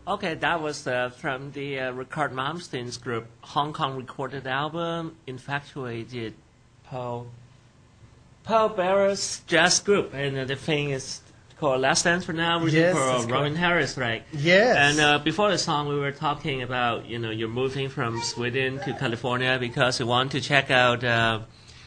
Okay, that was from the Rickard Malmsten's group, Hong Kong recorded album, Infatuated Paul Barrett's jazz group, and the thing is called Last Dance for now, written Yes, for that's Robin correct. Harris, right? Yes. And before the song, we were talking about, you're moving from Sweden to California because you want to check out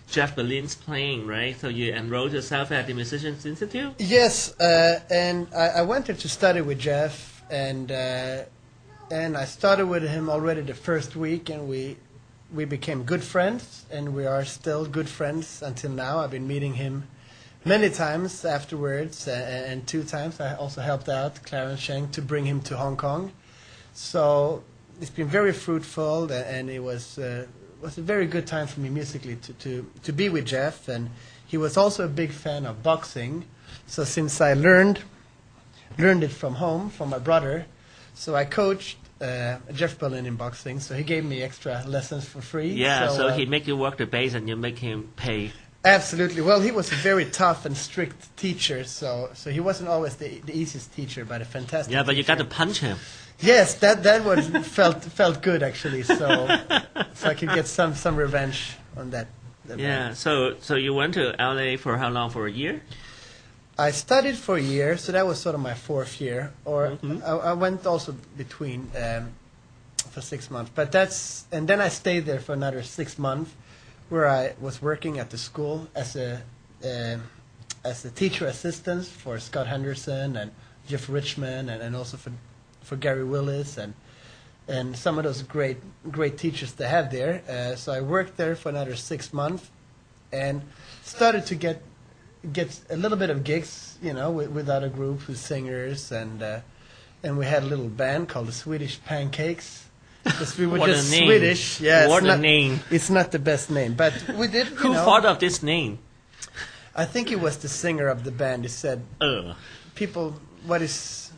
Jeff Berlin's playing, right? So you enrolled yourself at the Musicians Institute? Yes, and I wanted to study with Jeff, and I started with him already the first week, and we became good friends, and we are still good friends until now. I've been meeting him many times afterwards, and 2 times I also helped out Clarence Cheng to bring him to Hong Kong. So it's been very fruitful, and it was a very good time for me musically to be with Jeff. And he was also a big fan of boxing. So since I learned it from home, from my brother, so I coached Jeff Berlin in boxing. So he gave me extra lessons for free. Yeah, so he make you work the bass and you make him pay. Absolutely. Well, he was a very tough and strict teacher, so he wasn't always the easiest teacher, but a fantastic Yeah, but you teacher. got to punch him. Yes, that was felt good actually. So I could get some revenge on that. Yeah. So you went to LA for how long? For a year? I studied for a year, so that was sort of my 4th year. Or I went also between for 6 months, and then I stayed there for another 6 months, where I was working at the school as a teacher assistant for Scott Henderson and Jeff Richman, and also for Gary Willis and some of those great teachers they have there. So I worked there for another 6 months and started to get a little bit of gigs, with other groups, with singers, and we had a little band called the Swedish Pancakes. Because we were What a just name. Swedish. Yeah, What a name. It's not the best name, but we did. Who thought of this name? I think it was the singer of the band. He said, "People, what is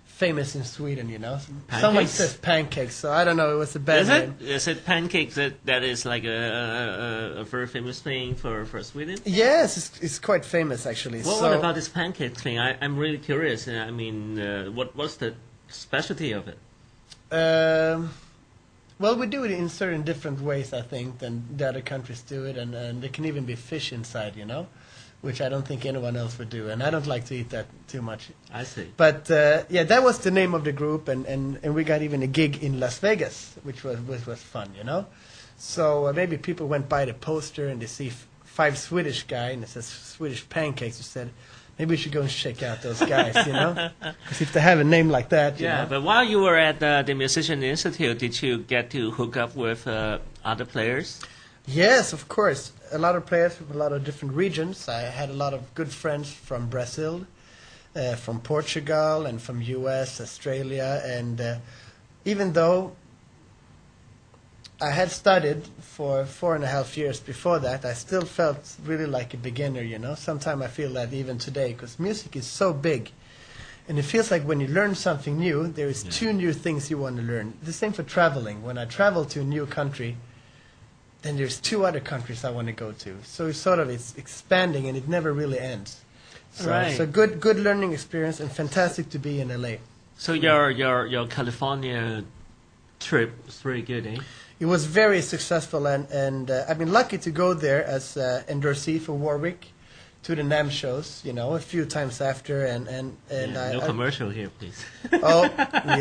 famous in Sweden? Someone says pancakes, so I don't know. It was a bad name. Is it pancakes that is like a very famous thing for Sweden? Yes, it's quite famous actually. What about this pancake thing? I'm really curious. I mean, what's the specialty of it? Well, we do it in certain different ways, I think, than the other countries do it, and there can even be fish inside, which I don't think anyone else would do, and I don't like to eat that too much. I see. But yeah, that was the name of the group, and we got even a gig in Las Vegas, which was fun, So maybe people went by the poster and they see 5 Swedish guy, and it says Swedish Pancakes. You said, maybe we should go and check out those guys, Because if they have a name like that, Yeah, but while you were at the Musician Institute, did you get to hook up with other players? Yes, of course. A lot of players from a lot of different regions. I had a lot of good friends from Brazil, from Portugal, and from US, Australia, and even though I had studied for 4.5 years before that, I still felt really like a beginner, Sometimes I feel that even today, because music is so big. And it feels like when you learn something new, there is 2 new things you want to learn. The same for traveling. When I travel to a new country, then there's 2 other countries I want to go to. So it's expanding, and it never really ends. So, Right. So good learning experience, and fantastic to be in LA. So your California trip was very good, eh? It was very successful, and I've been lucky to go there as endorsee for Warwick to the NAMM shows, a few times after, and No commercial here, please. Oh,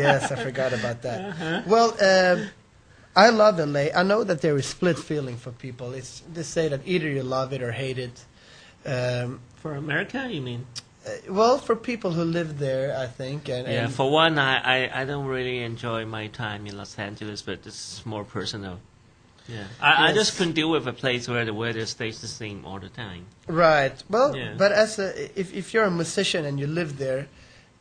yes, I forgot about that. Well, I love LA. I know that there is split feeling for people. They say that either you love it or hate it. For America, you mean? Well, for people who live there, I think. Yeah, for one, I don't really enjoy my time in Los Angeles, but it's more personal. Yeah, I just couldn't deal with a place where the weather stays the same all the time. Right. Well, Yeah. but if you're a musician and you live there,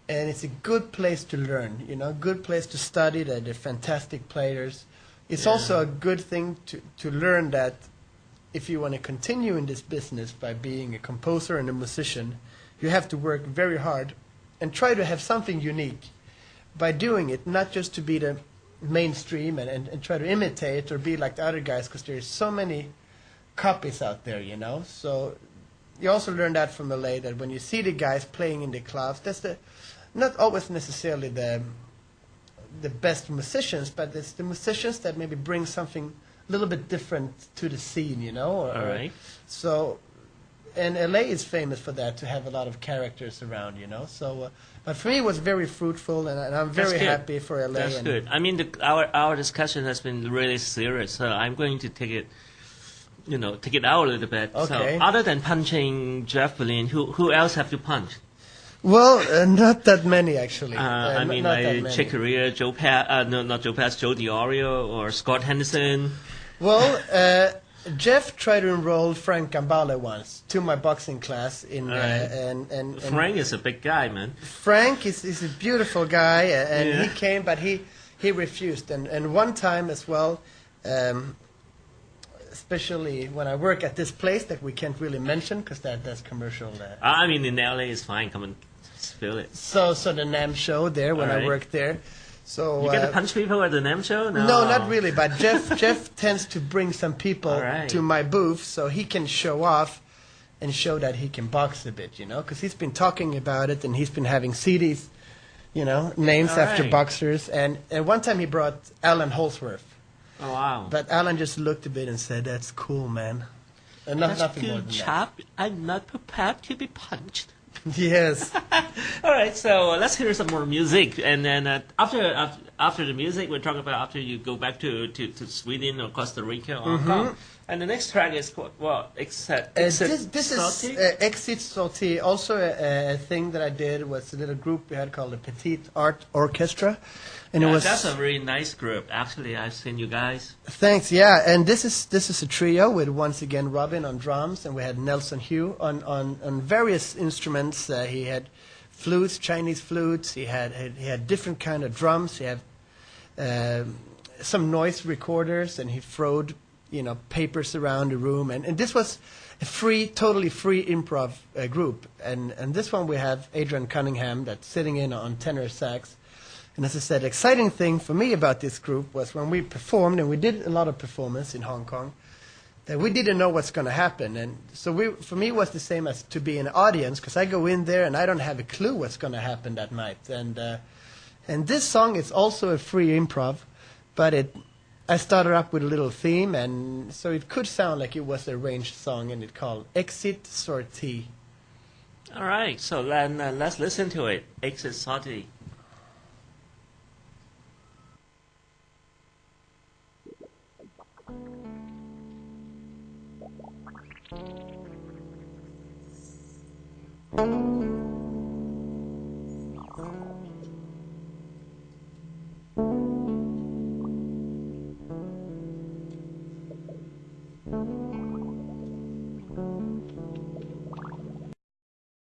and it's a good place to learn, good place to study. They're fantastic players. It's also a good thing to learn that if you want to continue in this business by being a composer and a musician, you have to work very hard and try to have something unique by doing it, not just to be the mainstream and try to imitate or be like the other guys, because there's so many copies out there, So you also learn that from LA, that when you see the guys playing in the clubs, that's not always necessarily the best musicians, but it's the musicians that maybe bring something a little bit different to the scene, you know. All right. So, and LA is famous for that, to have a lot of characters around, you know. So, but for me, it was very fruitful, and I'm very happy for LA. That's good. I mean, our discussion has been really serious, so I'm going to take it out a little bit. Okay. So, other than punching Jeff Berlin, who else have you punched? Well, not that many actually. I mean, like Chick Corea, Joe DiOrio, or Scott Henderson. Well, Jeff tried to enroll Frank Gambale once to my boxing class and Frank is a big guy, man. Frank is a beautiful guy, and he came, but he refused. And one time as well, especially when I work at this place that we can't really mention because that's commercial. I mean, in LA is fine. Come and spill it. So the NAM show there when I worked there. So you get to punch people at the NAM show? No, not really. But Jeff tends to bring some people to my booth so he can show off and show that he can box a bit, you know, because he's been talking about it and he's been having CDs, you know, names after boxers. And one time he brought Alan Holdsworth. Oh, wow. But Alan just looked a bit and said, "That's cool, man." And nothing more than chap. I'm not prepared to be punched. Yes. All right, so let's hear some more music, and then after the music, we'll talk about after you go back to Sweden or Costa Rica or Hong Kong. And the next track is called what? Exit this is Exit Sortie. Also a thing that I did was a little group we had called the Petite Art Orchestra. And that's a very nice group. Actually, I've seen you guys. Thanks. Yeah, and this is a trio with once again Robin on drums, and we had Nelson Hugh on various instruments. He had flutes, Chinese flutes. He had different kind of drums. He had some noise recorders, and he throwed papers around the room. And this was a totally free improv group. And this one we have Adrian Cunningham that's sitting in on tenor sax. And as I said, the exciting thing for me about this group was when we performed, and we did a lot of performance in Hong Kong, that we didn't know what's going to happen. And so for me, it was the same as to be an audience, because I go in there and I don't have a clue what's going to happen that night. And this song is also a free improv, but I started up with a little theme, and so it could sound like it was an arranged song, and it's called Exit Sortie. All right, so then let's listen to it. Exit Sortie. Thank you.